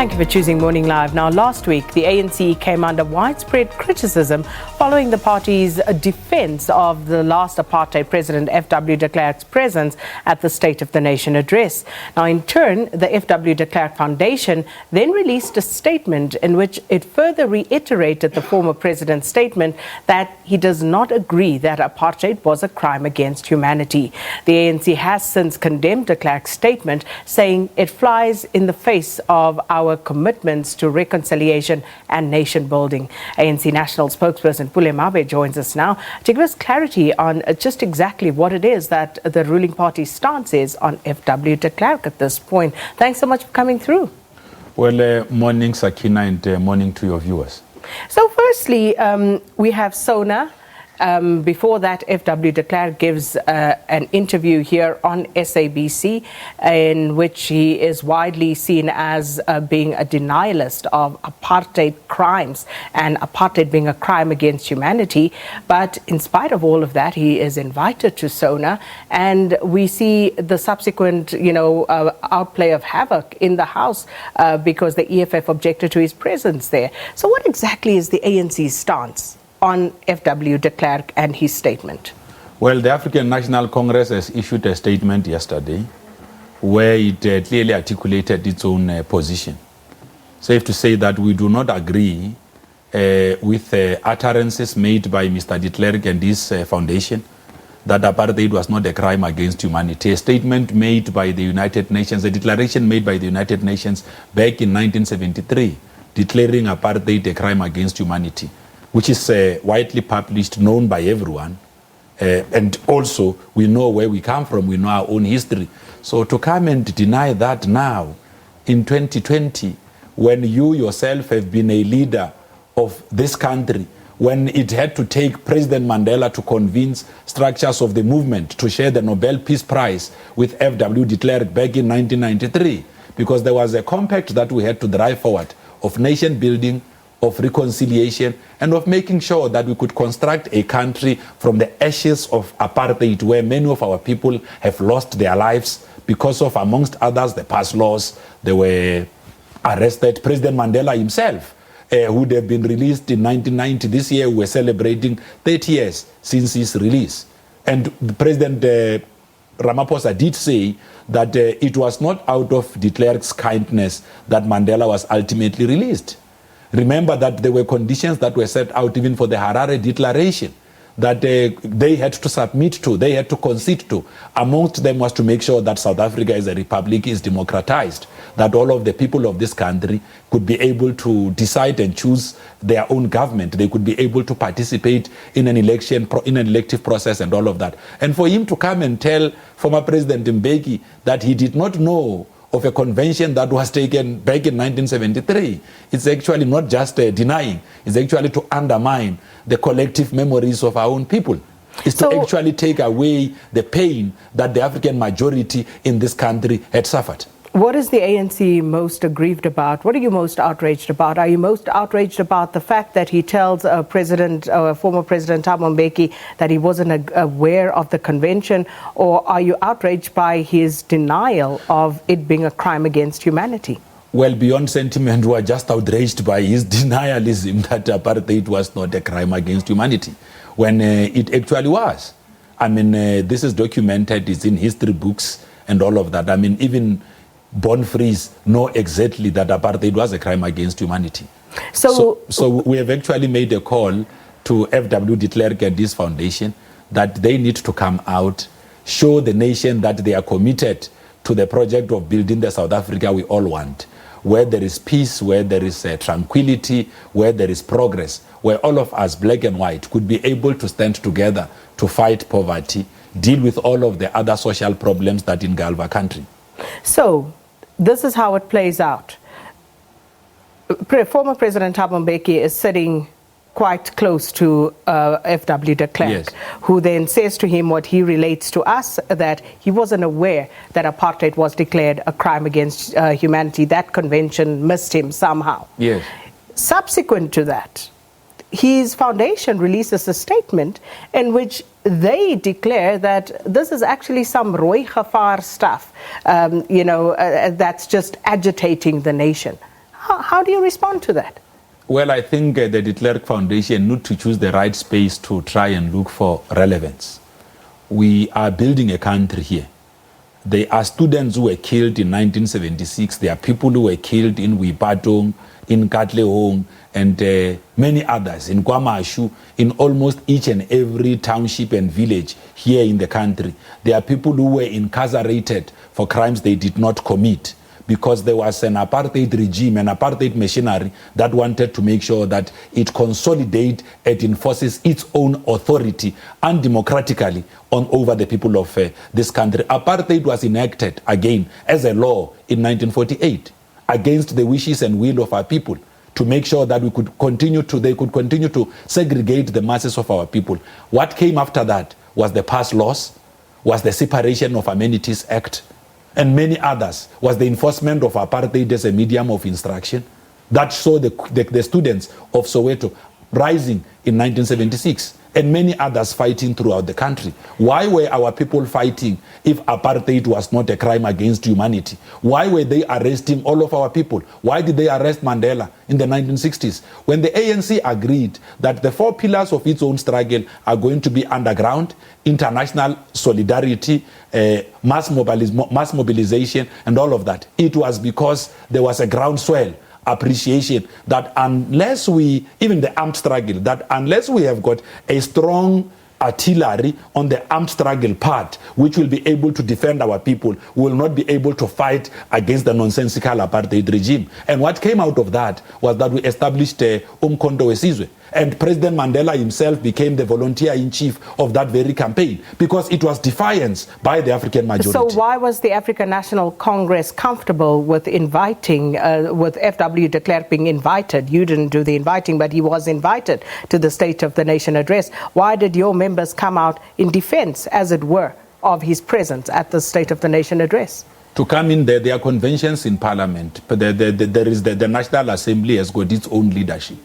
Thank you for choosing Morning Live. Now, last week, the ANC came under widespread criticism following the party's defense of the last apartheid president, FW De Klerk's presence at the State of the Nation address. Now, in turn, the FW De Klerk Foundation then released a statement in which it further reiterated the former president's statement that he does not agree that apartheid was a crime against humanity. The ANC has since condemned De Klerk's statement, saying it flies in the face of our commitments to reconciliation and nation building. ANC National spokesperson Pule Mabe joins us now to give us clarity on just exactly what it is that the ruling party's stance is on FW De Klerk at this point. Thanks so much for coming through. Well, morning Sakina and morning to your viewers. So firstly, we have Sona. Before that, FW De Klerk gives an interview here on SABC in which he is widely seen as being a denialist of apartheid crimes and apartheid being a crime against humanity. But in spite of all of that, he is invited to Sona, and we see the subsequent, outplay of havoc in the House because the EFF objected to his presence there. So what exactly is the ANC's stance on FW De Klerk and his statement? Well, the African National Congress has issued a statement yesterday where it clearly articulated its own position. Safe to say that we do not agree with utterances made by Mr. De Klerk and his foundation that apartheid was not a crime against humanity. A statement made by the United Nations, a declaration made by the United Nations back in 1973, declaring apartheid a crime against humanity, which is widely published, known by everyone. And also, we know where we come from, we know our own history. So to come and deny that now, in 2020, when you yourself have been a leader of this country, when it had to take President Mandela to convince structures of the movement to share the Nobel Peace Prize with FW De Klerk back in 1993, because there was a compact that we had to drive forward of nation building, of reconciliation, and of making sure that we could construct a country from the ashes of apartheid, where many of our people have lost their lives because of, amongst others, the past laws. They were arrested. President Mandela himself, who would have been released in 1990. This year we're celebrating 30 years since his release. And President Ramaphosa did say that it was not out of De Klerk's kindness that Mandela was ultimately released. Remember that there were conditions that were set out even for the Harare Declaration that they had to submit to, they had to concede to. Amongst them was to make sure that South Africa as a republic is democratized, that all of the people of this country could be able to decide and choose their own government. They could be able to participate in an election, in an elective process and all of that. And for him to come and tell former President Mbeki that he did not know of a convention that was taken back in 1973. It's actually not just denying, it's actually to undermine the collective memories of our own people. It's to actually take away the pain that the African majority in this country had suffered. What is the ANC most aggrieved about? What are you most outraged about? Are you most outraged about the fact that he tells former President Thabo Mbeki that he wasn't aware of the convention? Or are you outraged by his denial of it being a crime against humanity? Well, beyond sentiment, we are just outraged by his denialism that apartheid was not a crime against humanity, when it actually was. I mean, this is documented, it's in history books and all of that. I mean, even born-frees know exactly that apartheid was a crime against humanity. So we have actually made a call to FW De Klerk and his foundation that they need to come out, show the nation that they are committed to the project of building the South Africa we all want, where there is peace, where there is tranquility, where there is progress, where all of us, black and white, could be able to stand together to fight poverty, deal with all of the other social problems that engulf our country. So, this is how it plays out. Former President Thabo Mbeki is sitting quite close to FW De Klerk, yes, who then says to him what he relates to us, that he wasn't aware that apartheid was declared a crime against humanity. That convention missed him somehow. Yes. Subsequent to that, his foundation releases a statement in which they declare that this is actually some Roy Gafar stuff, that's just agitating the nation. How do you respond to that? Well, I think the De Klerk Foundation need to choose the right space to try and look for relevance. We are building a country here. There are students who were killed in 1976. There are people who were killed in Wipatong, in Katlehong, and many others, in Kwamashu, in almost each and every township and village here in the country. There are people who were incarcerated for crimes they did not commit, because there was an apartheid regime, an apartheid machinery that wanted to make sure that it consolidates and enforces its own authority undemocratically over the people of this country. Apartheid was enacted again as a law in 1948 against the wishes and will of our people, to make sure that they could continue to segregate the masses of our people. What came after that was the past laws, was the Separation of Amenities Act, and many others, was the enforcement of apartheid as a medium of instruction that saw the students of Soweto rising in 1976, and many others fighting throughout the country. Why were our people fighting if apartheid was not a crime against humanity? Why were they arresting all of our people? Why did they arrest Mandela in the 1960s? When the ANC agreed that the 4 pillars of its own struggle are going to be underground, international solidarity, mass mobilization, and all of that, it was because there was a groundswell appreciation that unless we, even the armed struggle, that unless we have got a strong artillery on the armed struggle part, which will be able to defend our people, we will not be able to fight against the nonsensical apartheid regime. And what came out of that was that we established Umkhonto Wesizwe, and President Mandela himself became the volunteer-in-chief of that very campaign, because it was defiance by the African majority. So why was the African National Congress comfortable with inviting, with FW De Klerk being invited? You didn't do the inviting, but he was invited to the State of the Nation address. Why did your members come out in defense, as it were, of his presence at the State of the Nation address? To come in there are conventions in Parliament, but there is the National Assembly has got its own leadership.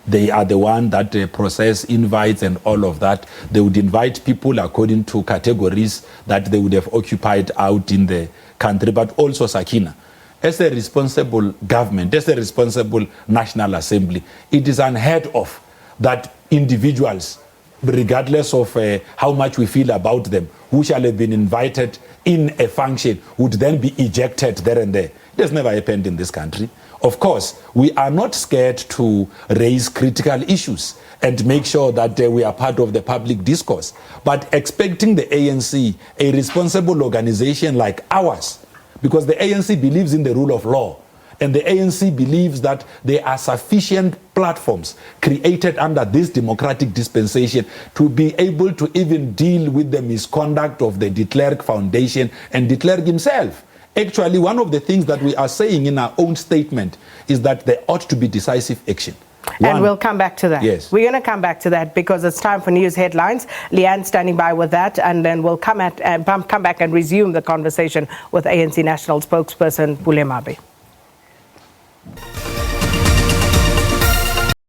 They are the one that process invites and all of that. They would invite people according to categories that they would have occupied out in the country, but also Sakina. As a responsible government, as a responsible National Assembly, it is unheard of that individuals, regardless of how much we feel about them, who shall have been invited in a function, would then be ejected there and there. It has never happened in this country. Of course, we are not scared to raise critical issues and make sure that we are part of the public discourse. But expecting the ANC, a responsible organization like ours, because the ANC believes in the rule of law, and the ANC believes that there are sufficient platforms created under this democratic dispensation to be able to even deal with the misconduct of the De Klerk Foundation and De Klerk himself. Actually, one of the things that we are saying in our own statement is that there ought to be decisive action. And we'll come back to that. Yes. We're going to come back to that because it's time for news headlines. Leanne standing by with that, and then we'll come back and resume the conversation with ANC National spokesperson Pule Mabe.